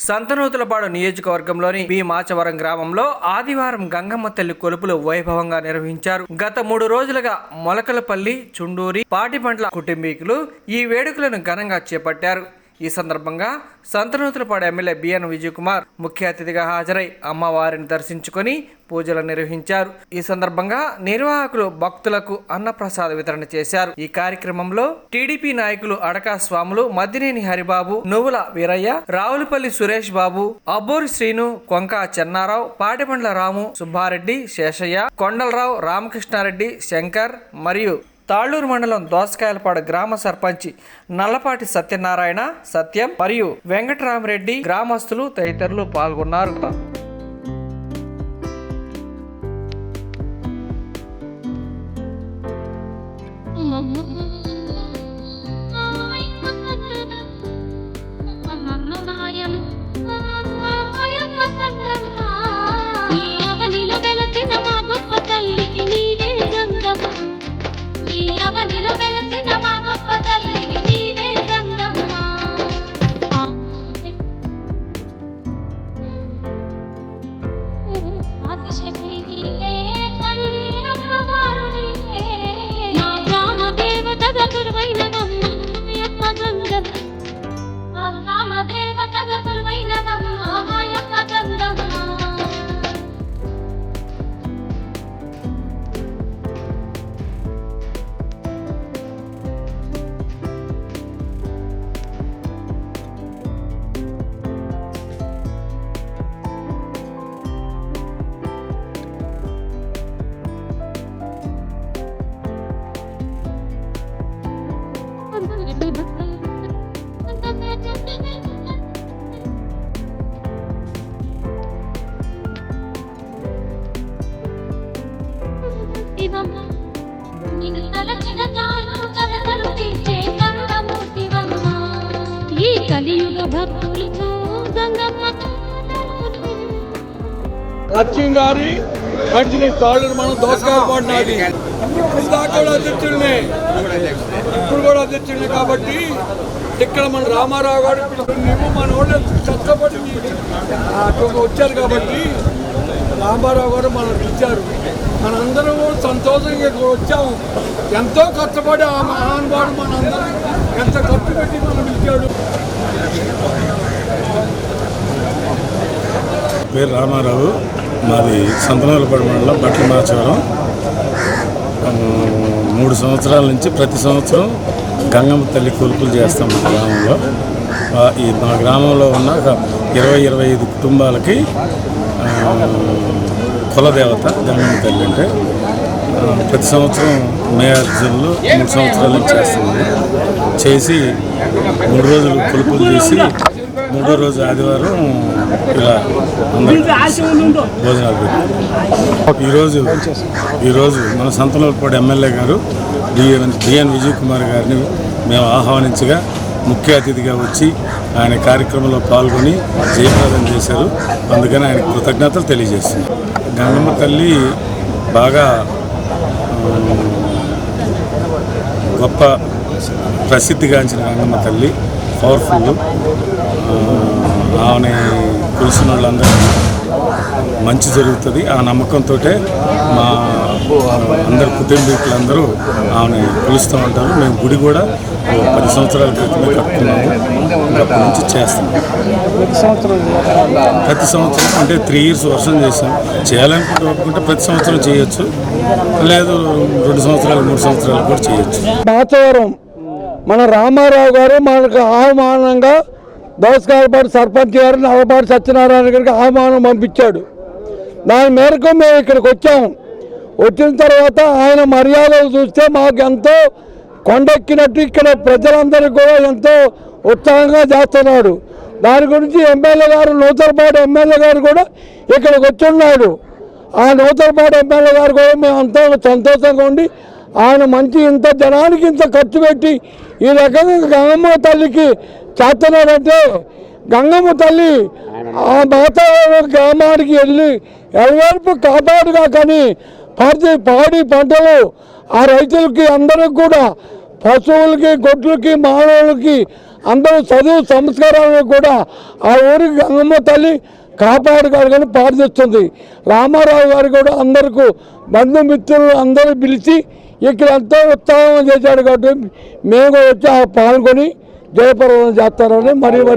సంతనూతలపాడు నియోజకవర్గంలోని బి మాచవరం గ్రామంలో ఆదివారం గంగమ్మ తల్లి కొలుపులు వైభవంగా నిర్వహించారు. గత 3 రోజులుగా మొలకలపల్లి, చుండూరి, పాటిపండ్ల కుటుంబీకులు ఈ వేడుకలను ఘనంగా చేపట్టారు. ఈ సందర్భంగా సంతనూతలపాడు ఎమ్మెల్యే బిఎన్ విజయ్ కుమార్ ముఖ్య అతిథిగా హాజరై అమ్మవారిని దర్శించుకొని పూజలు నిర్వహించారు. ఈ సందర్భంగా నిర్వాహకులు భక్తులకు అన్నప్రసాద వితరణ చేశారు. ఈ కార్యక్రమంలో టీడీపీ నాయకులు అడకా స్వాములు, మద్దినేని హరిబాబు, నువ్వుల వీరయ్య, రావులపల్లి సురేష్ బాబు, అబ్బోరి శ్రీను, కొంక చెన్నారావు, పాటిపండ్ల రాము, సుబ్బారెడ్డి, శేషయ్య, కొండలరావు, రామకృష్ణారెడ్డి, శంకర్ మరియు తాళ్లూరు మండలం దోసకాయలపాడు గ్రామ సర్పంచి నల్లపాటి సత్యనారాయణ, సత్యం మరియు వెంకటరామరెడ్డి గ్రామస్తులు తదితరులు పాల్గొన్నారు. ఈ కలియుగ భక్తులకు గంగమ్మ లక్ష్యం గారి కంటిని తాళ్ళూరు మనం దోసకాయలపాడు నాది ఇందాక కూడా అధ్యక్షుడినే, ఇప్పుడు కూడా అధ్యక్షుడిని. కాబట్టి ఇక్కడ మన రామారావు గారు మన వాళ్ళు కష్టపడి వచ్చారు కాబట్టి రామారావు గారు మనం పిలిచారు. మనందరం సంతోషంగా వచ్చాము. ఎంతో కష్టపడి ఆ మహానుభావుడు మనందరం ఎంత ఖర్చు పెట్టి మనం పిలిచాడు. పేరు రామారావు, మాది సంతనూతలపాడు మండలం బట్ల మాచవరం. 3 సంవత్సరాల నుంచి ప్రతి సంవత్సరం గంగమ్మ తల్లి కొలుపులు చేస్తాం మా గ్రామంలో. మా గ్రామంలో ఉన్న 20-25 కుటుంబాలకి కులదేవత గంగమ్మ తల్లి. అంటే ప్రతి సంవత్సరం మే అర్జునులు 3 సంవత్సరాల నుంచి చేస్తున్నాము. చేసి 3 రోజులు కొలుపులు చేసి 3వ రోజు ఆదివారం ఇలా భోజనాలు పెట్టి ఈరోజు మన సంతనూతలపాడు ఎమ్మెల్యే గారు బిఎన్ విజయ్ కుమార్ గారిని మేము ఆహ్వానించగా ముఖ్య అతిథిగా వచ్చి ఆయన కార్యక్రమంలో పాల్గొని జయప్రదం చేశారు. అందుకని ఆయన కృతజ్ఞతలు తెలియజేస్తున్నాం. గంగమ్మ తల్లి బాగా గొప్ప ప్రసిద్ధిగాంచిన గంగమ్మ తల్లి, పవర్ఫుల్. ఆమెని కొలిసిన వాళ్ళందరూ మంచి జరుగుతుంది. ఆ నమ్మకంతో మా అందరు కుటుంబీకులందరూ ఆమెని కొలుస్తూ ఉంటారు. మేము గుడి కూడా 10 సంవత్సరాల క్రితమే కట్టుకున్నాము. అప్పటి నుంచి చేస్తున్నాము. ప్రతి సంవత్సరం అంటే 3 years వర్షం చేసాం. చేయాలనుకుంటే ప్రతి సంవత్సరం చేయొచ్చు, లేదు 2 సంవత్సరాలు 3 సంవత్సరాలు కూడా చేయొచ్చు. మాచవరం మన రామారావు గారు మనకు ఆహ్వానంగా దోసకాయలపాడు సర్పంచ్ గారు నల్లపాటి సత్యనారాయణ గారికి ఆహ్వానం పంపించాడు. దాని మేరకు మేము ఇక్కడికి వచ్చాము. వచ్చిన తర్వాత ఆయన మర్యాదలు చూస్తే మాకు ఎంతో కొండెక్కినట్టు ఇక్కడ ప్రజలందరికీ కూడా ఎంతో ఉత్సాహంగా చేస్తున్నాడు. దాని గురించి ఎమ్మెల్యే గారు, నూతలపాడు ఎమ్మెల్యే గారు కూడా ఇక్కడికి వచ్చి ఉన్నాడు. ఆ నూతలపాడు ఎమ్మెల్యే గారు కూడా మేము అంతా సంతోషంగా ఉండి ఆయన మంచి ఇంత జనానికి ఇంత ఖర్చు పెట్టి ఈ రకంగా గంగమ్మ తల్లికి చేస్తున్నాడంటే గంగమ్మ తల్లి ఆ మాతావరణ గ్రామానికి వెళ్ళి ఎల్లవైపు కాపాడుగా. కానీ పాడి పంటలు ఆ రైతులకి అందరికి కూడా పశువులకి, గొడ్లకి, మానవులకి అందరూ చదువు సంస్కారాలను కూడా ఆ ఊరికి గంగమ్మ తల్లి కాపాడుకోవాలని ప్రార్థిస్తుంది. రామారావు గారు కూడా అందరికీ బంధుమిత్రులు అందరూ పిలిచి ఇక్కడ ఎంతో ఉత్సాహం చేశాడు కాబట్టి మేము కూడా వచ్చి పాల్గొని జయప్రదం చేస్తారని మరి